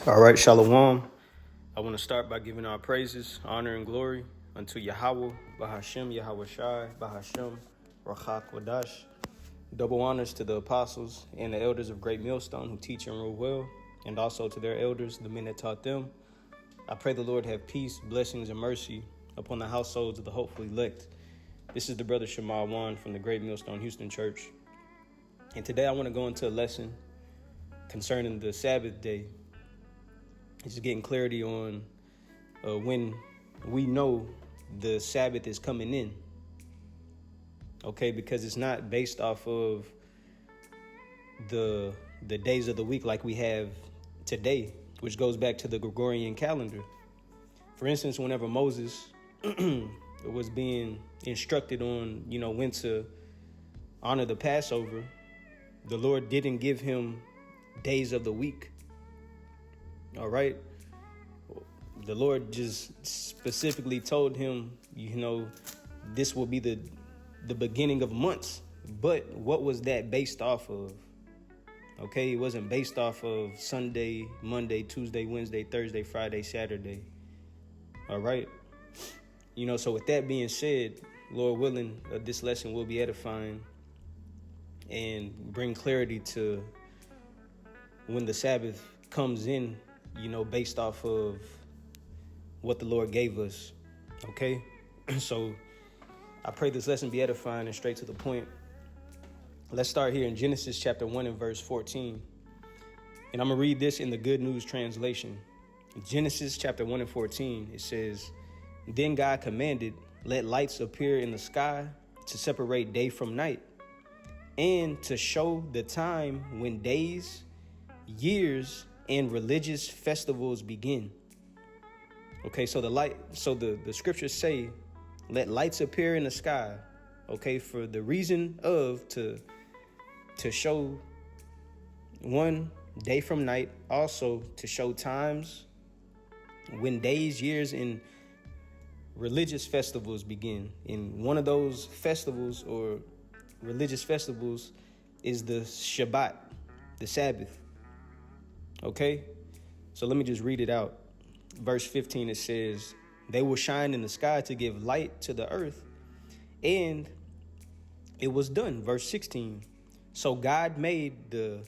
All right, Shalom. I want to start by giving our praises, honor, and glory unto Yahweh, Bahashem, Yahweh Shai, Bahashem, Rachak Wadash. Double honors to the apostles and the elders of Great Millstone who teach and rule well, and also to their elders, the men that taught them. I pray the Lord have peace, blessings, and mercy upon the households of the hopeful elect. This is the brother Shamar Wan from the Great Millstone Houston Church. And today I want to go into a lesson concerning the Sabbath day. It's getting clarity on when we know the Sabbath is coming in. Okay, because it's not based off of the days of the week like we have today, which goes back to the Gregorian calendar. For instance, whenever Moses was being instructed on, when to honor the Passover, the Lord didn't give him days of the week. All right. The Lord just specifically told him, this will be the beginning of months. But what was that based off of? Okay, it wasn't based off of Sunday, Monday, Tuesday, Wednesday, Thursday, Friday, Saturday. All right. So with that being said, Lord willing, this lesson will be edifying and bring clarity to when the Sabbath comes in, based off of what the Lord gave us. Okay? So I pray this lesson be edifying and straight to the point. Let's start here in Genesis chapter 1 and verse 14. And I'm going to read this in the Good News translation. Genesis chapter 1 and 14, it says, "Then God commanded, let lights appear in the sky to separate day from night, and to show the time when days, years, and religious festivals begin." Okay, so the scriptures say, let lights appear in the sky, okay, for the reason of to show one day from night, also to show times when days, years, and religious festivals begin. And one of those festivals or religious festivals is the Shabbat, the Sabbath. Okay, so let me just read it out. Verse 15, it says, "They will shine in the sky to give light to the earth, and it was done." Verse 16, "So God made the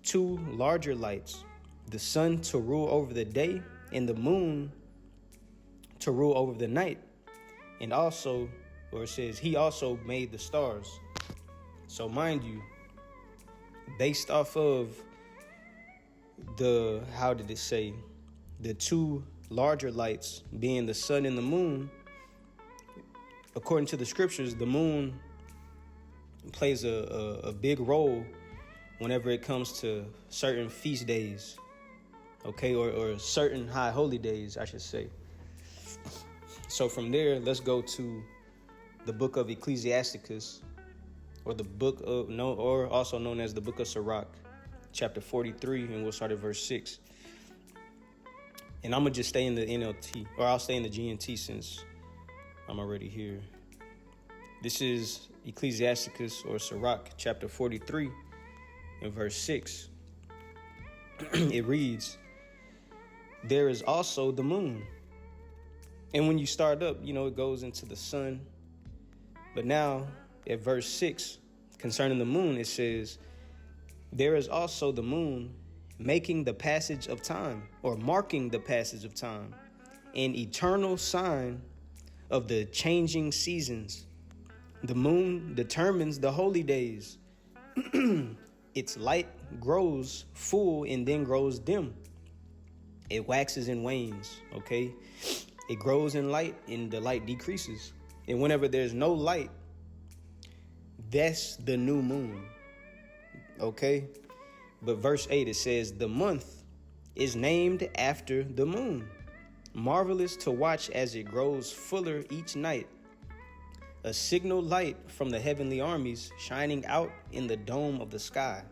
two larger lights, the sun to rule over the day and the moon to rule over the night. And also," or it says, "He also made the stars." So mind you, based off of the two larger lights being the sun and the moon, according to the scriptures, the moon plays a big role whenever it comes to certain feast days, okay, or certain high holy days, I should say. So from there, let's go to the book of Ecclesiasticus, or or also known as the book of Sirach, chapter 43, and we'll start at verse 6. And I'm going to just stay in the NLT, or I'll stay in the GNT since I'm already here. This is Ecclesiasticus, or Sirach, chapter 43, and verse 6. It reads, "There is also the moon." And when you start up, it goes into the sun. But now, at verse 6, concerning the moon, it says, "There is also the moon, making the passage of time," or marking the passage of time, "an eternal sign of the changing seasons. The moon determines the holy days. Its light grows full and then grows dim. It waxes and wanes," okay? It grows in light and the light decreases. And whenever there's no light, that's the new moon, okay? But verse 8, it says, "The month is named after the moon, marvelous to watch as it grows fuller each night. A signal light from the heavenly armies shining out in the dome of the sky."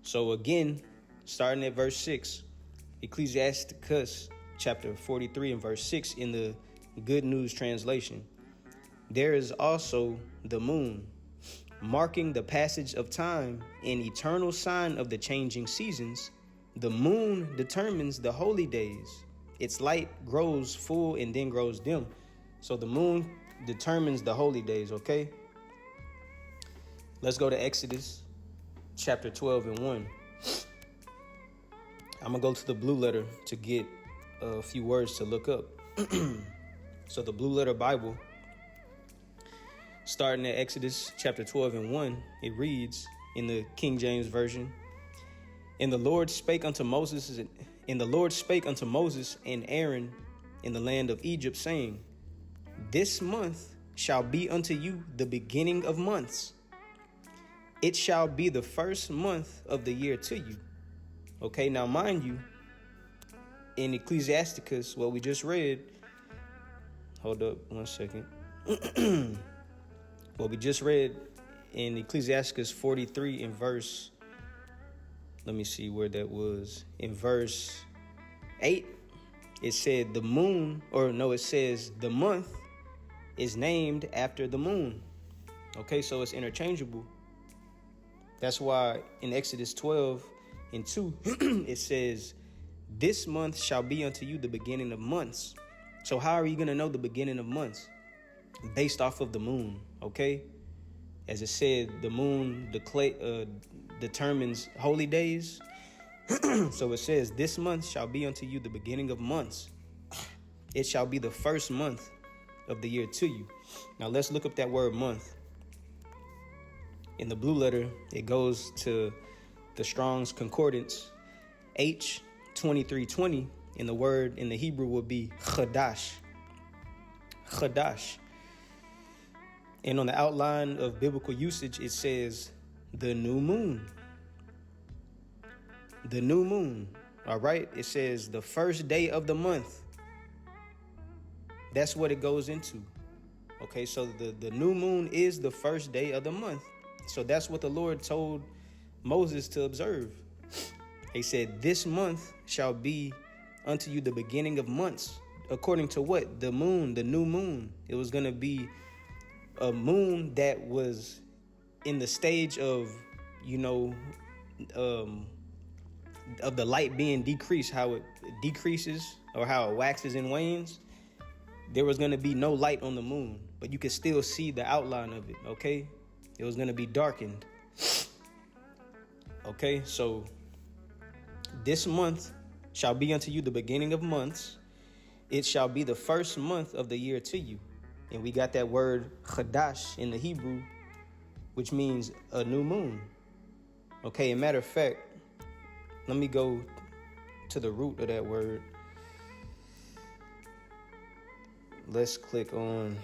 So again, starting at verse 6, Ecclesiasticus chapter 43 and verse 6 in the Good News translation. "There is also the moon, marking the passage of time, an eternal sign of the changing seasons. The moon determines the holy days. Its light grows full and then grows dim. So the moon determines the holy days, okay? Let's go to Exodus chapter 12 and 1. I'm going to go to the blue letter to get a few words to look up. So the blue letter Bible, starting at Exodus chapter 12 and 1, it reads in the King James Version, And the Lord spake unto Moses and Aaron in the land of Egypt, saying, This month shall be unto you the beginning of months. It shall be the first month of the year to you. Okay, now mind you, in Ecclesiasticus, what we just read, hold up 1 second. What we just read in Ecclesiasticus 43 in verse, let me see where that was. In verse 8, it said it says the month is named after the moon. Okay, so it's interchangeable. That's why in Exodus 12 and 2, it says, This month shall be unto you the beginning of months. So how are you going to know the beginning of months? Based off of the moon, okay? As it said, the moon determines holy days. So it says, This month shall be unto you the beginning of months. It shall be the first month of the year to you. Now let's look up that word month. In the blue letter, it goes to the Strong's Concordance, H2320, and the word in the Hebrew would be chadash. Chadash. And on the outline of biblical usage, it says the new moon. The new moon. All right. It says the first day of the month. That's what it goes into. Okay. So the new moon is the first day of the month. So that's what the Lord told Moses to observe. He said, This month shall be unto you the beginning of months. According to what? The moon, the new moon. It was going to be a moon that was in the stage of, of the light being decreased, how it decreases or how it waxes and wanes. There was going to be no light on the moon, but you could still see the outline of it, okay? It was going to be darkened. Okay, so this month shall be unto you the beginning of months. It shall be the first month of the year to you. And we got that word chadash in the Hebrew, which means a new moon. Okay, a matter of fact, let me go to the root of that word. Let's click on,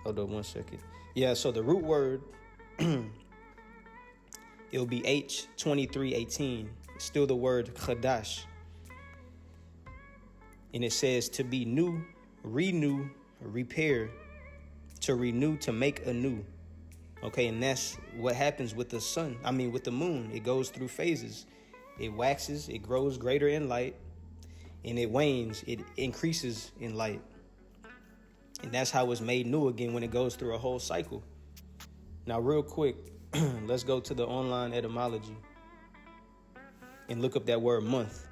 hold up 1 second. Yeah, so the root word, it'll be H2318. It's still the word chadash. And it says to be new, renew, repair, to renew, to make anew. Okay, and that's what happens with with the moon. It goes through phases. It waxes, it grows greater in light, and it wanes, it increases in light. And that's how it's made new again when it goes through a whole cycle. Now, real quick, let's go to the online etymology and look up that word month.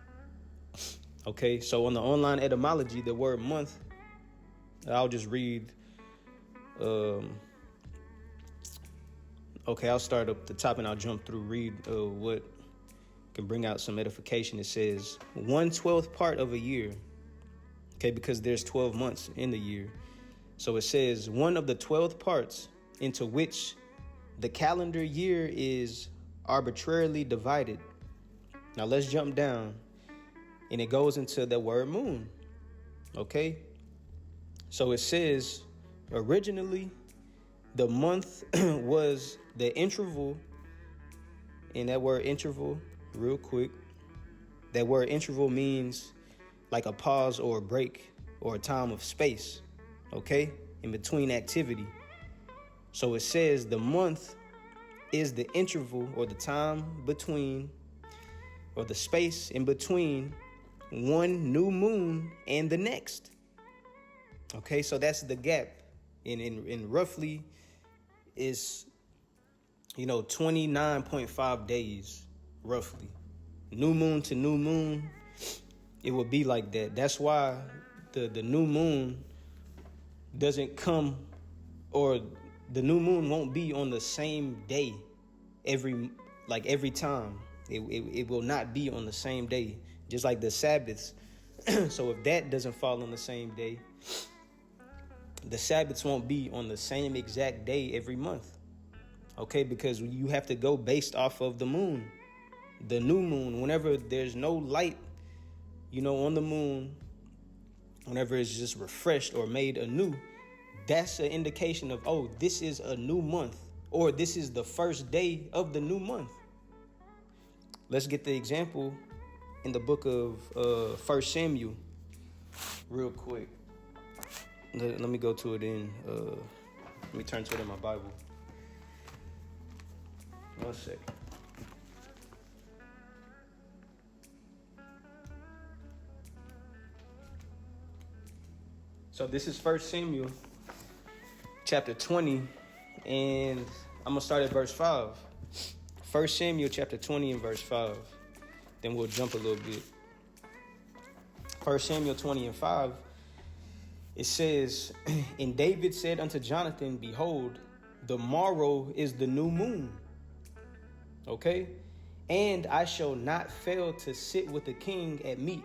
Okay, so on the online etymology, the word month, I'll just read. I'll start up the top and I'll jump through, read what can bring out some edification. It says 1/12 part of a year. Okay, because there's 12 months in the year. So it says one of the 12 parts into which the calendar year is arbitrarily divided. Now let's jump down. And it goes into the word moon. Okay. So it says originally the month was the interval. And that word interval, real quick, that word interval means like a pause or a break or a time of space. Okay. In between activity. So it says the month is the interval or the time between or the space in between one new moon and the next. Okay, so that's the gap. In roughly is 29.5 days. roughly. New moon to new moon, it would be like that. That's why the new moon doesn't come, or the new moon won't be on the same day every time. It will not be on the same day, just like the Sabbaths. So if that doesn't fall on the same day, the Sabbaths won't be on the same exact day every month. Okay, because you have to go based off of the moon. The new moon, whenever there's no light, on the moon, whenever it's just refreshed or made anew, that's an indication of, oh, this is a new month, or this is the first day of the new month. Let's get the example in the book of 1 Samuel real quick. Let me go to it let me turn to it in my Bible. 1 second. So this is 1 Samuel chapter 20, and I'm going to start at verse 5. 1 Samuel chapter 20 and verse 5. Then we'll jump a little bit. 1 Samuel 20 and 5, it says, And David said unto Jonathan, Behold, the morrow is the new moon. Okay? And I shall not fail to sit with the king at meat.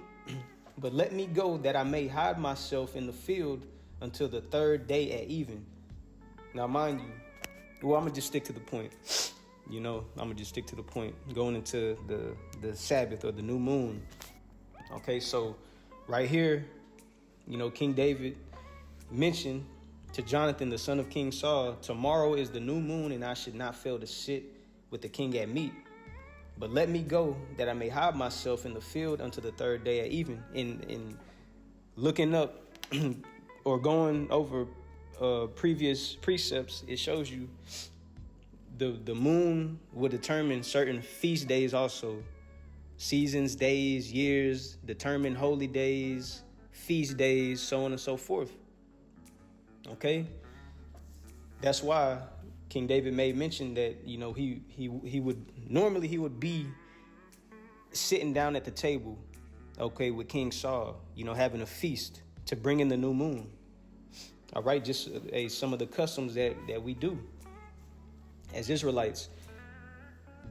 But let me go that I may hide myself in the field until the third day at even. Now, mind you, I'm going to just stick to the point. I'm going to just stick to the point going into the Sabbath or the new moon. Okay, so right here, King David mentioned to Jonathan, the son of King Saul, tomorrow is the new moon and I should not fail to sit with the king at meat. But let me go that I may hide myself in the field until the third day at even. In looking up or going over previous precepts, it shows you the moon will determine certain feast days also. Seasons, days, years, determine holy days, feast days, so on and so forth. Okay? That's why King David made mention that, he would be sitting down at the table, okay, with King Saul, having a feast to bring in the new moon. All right, just some of the customs that we do as Israelites.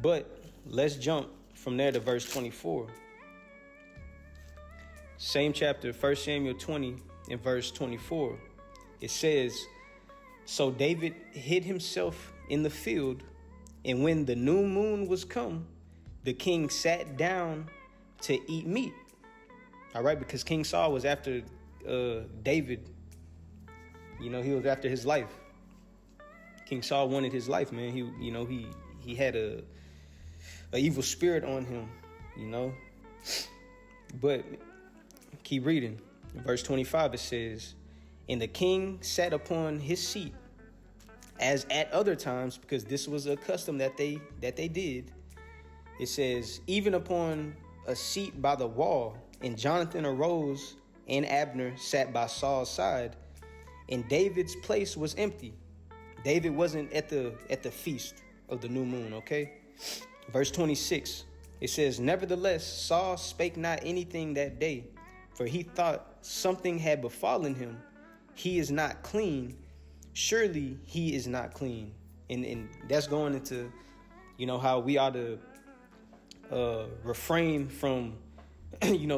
But let's jump from there to verse 24. Same chapter, 1 Samuel 20 and verse 24. It says, So David hid himself in the field, and when the new moon was come, the king sat down to eat meat. All right, because King Saul was after David. He was after his life. King Saul wanted his life, man. He had a evil spirit on him, But keep reading. In verse 25, it says, And the king sat upon his seat, as at other times, because this was a custom that they did. It says, even upon a seat by the wall, and Jonathan arose, and Abner sat by Saul's side, and David's place was empty. David wasn't at the feast of the new moon, okay? Verse 26, it says, Nevertheless, Saul spake not anything that day, for he thought something had befallen him. He is not clean. Surely he is not clean. And that's going into, how we ought to refrain from,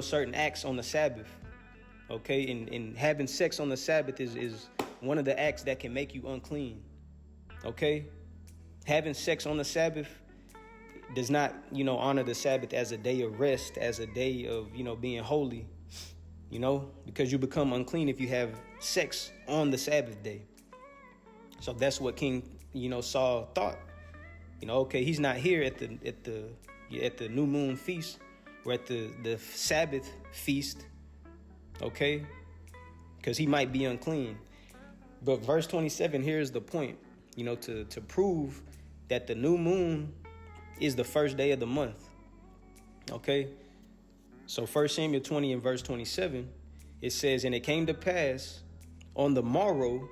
certain acts on the Sabbath. Okay, and having sex on the Sabbath is one of the acts that can make you unclean. Okay, having sex on the Sabbath does not, honor the Sabbath as a day of rest, as a day of, being holy, because you become unclean if you have sex on the Sabbath day. So that's what King, Saul thought. Okay, he's not here at the new moon feast or at the Sabbath feast. Okay, because he might be unclean. But verse 27, here's the point, to prove that the new moon is the first day of the month. Okay, so 1 Samuel 20 and verse 27, it says, And it came to pass on the morrow,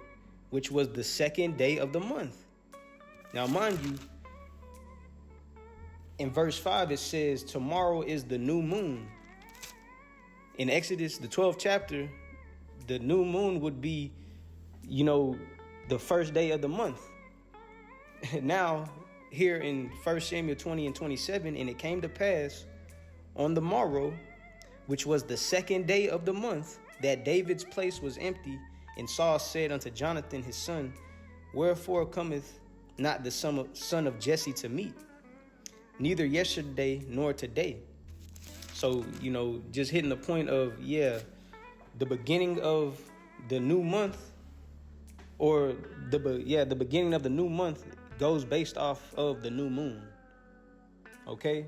which was the second day of the month. Now, mind you, in verse 5, it says, tomorrow is the new moon. In Exodus, the 12th chapter, the new moon would be, the first day of the month. Now, here in 1 Samuel 20 and 27, and it came to pass on the morrow, which was the second day of the month, that David's place was empty. And Saul said unto Jonathan his son, wherefore cometh not the son of Jesse to meet, neither yesterday nor today? So, just hitting the point of, the beginning of the new month, or the beginning of the new month goes based off of the new moon. Okay?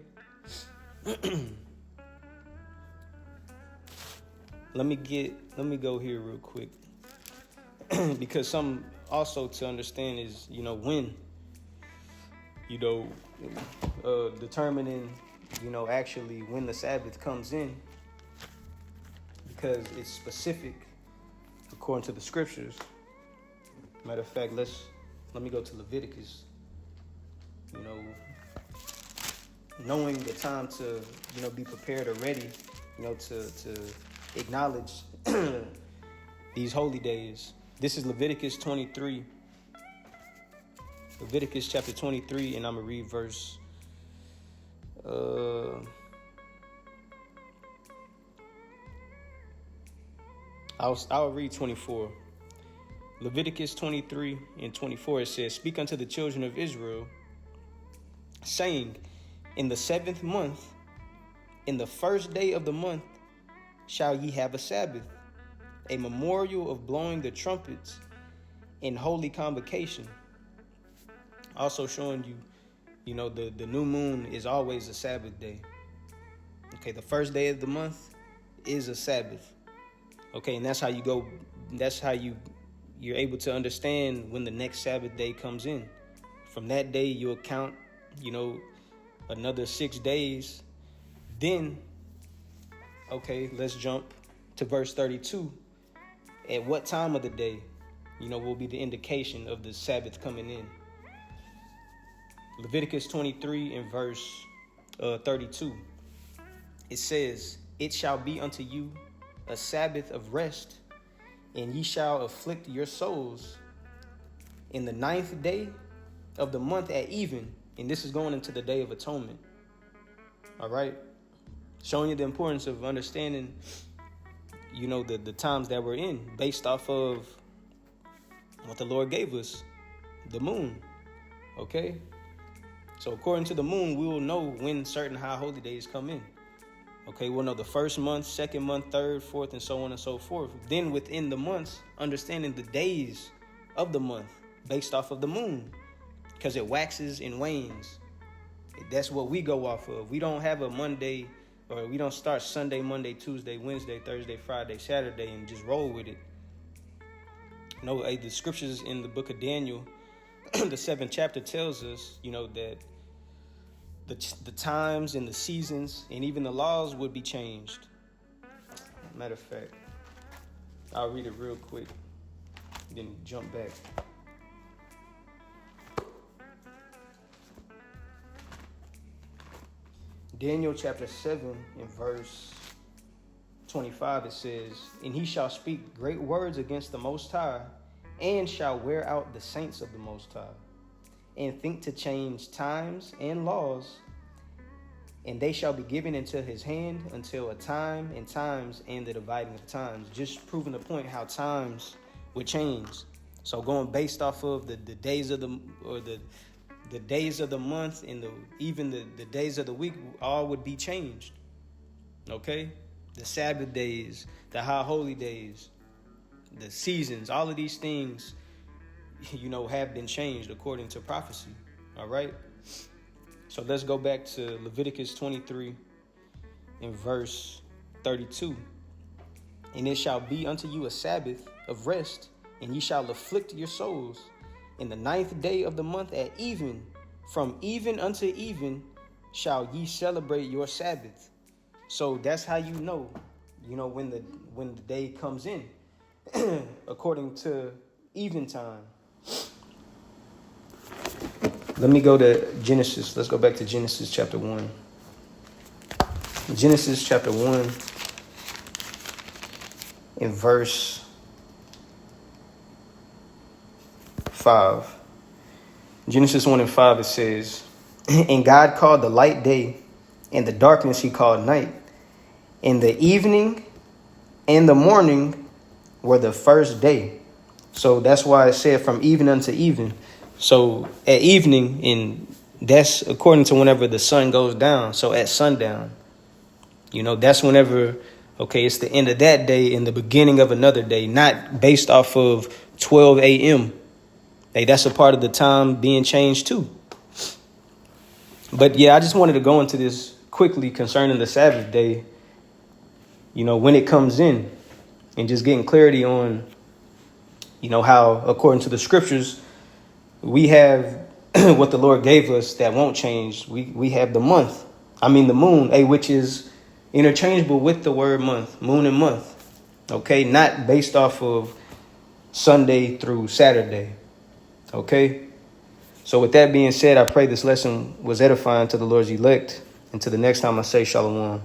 Let me go here real quick. Because some also to understand is, when, determining, actually when the Sabbath comes in, because it's specific according to the scriptures. Matter of fact, let me go to Leviticus. Knowing the time to, be prepared or ready, to acknowledge these holy days. This is Leviticus 23. Leviticus chapter 23, and I'm going to read verse I'll read 24. Leviticus 23 and 24, it says, speak unto the children of Israel, saying, in the 7th month, in the first day of the month, shall ye have a Sabbath, a memorial of blowing the trumpets in holy convocation. Also showing you, the new moon is always a Sabbath day. Okay, the first day of the month is a Sabbath. Okay, and that's how you're able to understand when the next Sabbath day comes in. From that day, you'll count, another 6 days. Then, okay, let's jump to verse 32. At what time of the day, will be the indication of the Sabbath coming in. Leviticus 23 and verse 32. It says, it shall be unto you a Sabbath of rest, and ye shall afflict your souls in the 9th day of the month at even. And this is going into the Day of Atonement. All right. Showing you the importance of understanding, the times that we're in based off of what the Lord gave us, the moon. Okay. So according to the moon, we will know when certain high holy days come in. Okay, we'll know the first month, second month, third, fourth, and so on and so forth. Then within the months, understanding the days of the month based off of the moon, because it waxes and wanes. That's what we go off of. We don't have a Monday, or we don't start Sunday, Monday, Tuesday, Wednesday, Thursday, Friday, Saturday, and just roll with it. No, the scriptures in the book of Daniel, the 7th chapter tells us, that the times and the seasons and even the laws would be changed. Matter of fact, I'll read it real quick, then jump back. Daniel chapter 7 and verse 25, it says, and he shall speak great words against the Most High, and shall wear out the saints of the Most High, and think to change times and laws, and they shall be given into his hand until a time and times and the dividing of times. Just proving the point how times would change. So going based off of the days of the days of the month and even the days of the week, all would be changed. Okay? The Sabbath days, the high holy days, the seasons, all of these things, have been changed according to prophecy. All right. So let's go back to Leviticus 23 and verse 32. And it shall be unto you a Sabbath of rest, and ye shall afflict your souls in the 9th day of the month at even. From even unto even shall ye celebrate your Sabbath. So that's how when the day comes in, according to even time. Let me go to Genesis. Let's go back to Genesis chapter 1. Genesis chapter 1 in verse 5. Genesis 1 and 5, it says, and God called the light day, and the darkness he called night. And the evening and the morning were the first day. So that's why it said from even unto even. So at evening, and that's according to whenever the sun goes down. So at sundown, that's whenever, okay, it's the end of that day and the beginning of another day, not based off of 12 a.m. Hey, that's a part of the time being changed too. But yeah, I just wanted to go into this quickly concerning the Sabbath day, when it comes in, and just getting clarity on, how according to the scriptures, we have what the Lord gave us that won't change. We have the moon, which is interchangeable with the word month, moon and month. Okay, not based off of Sunday through Saturday. Okay. So with that being said, I pray this lesson was edifying to the Lord's elect. Until the next time I say shalom.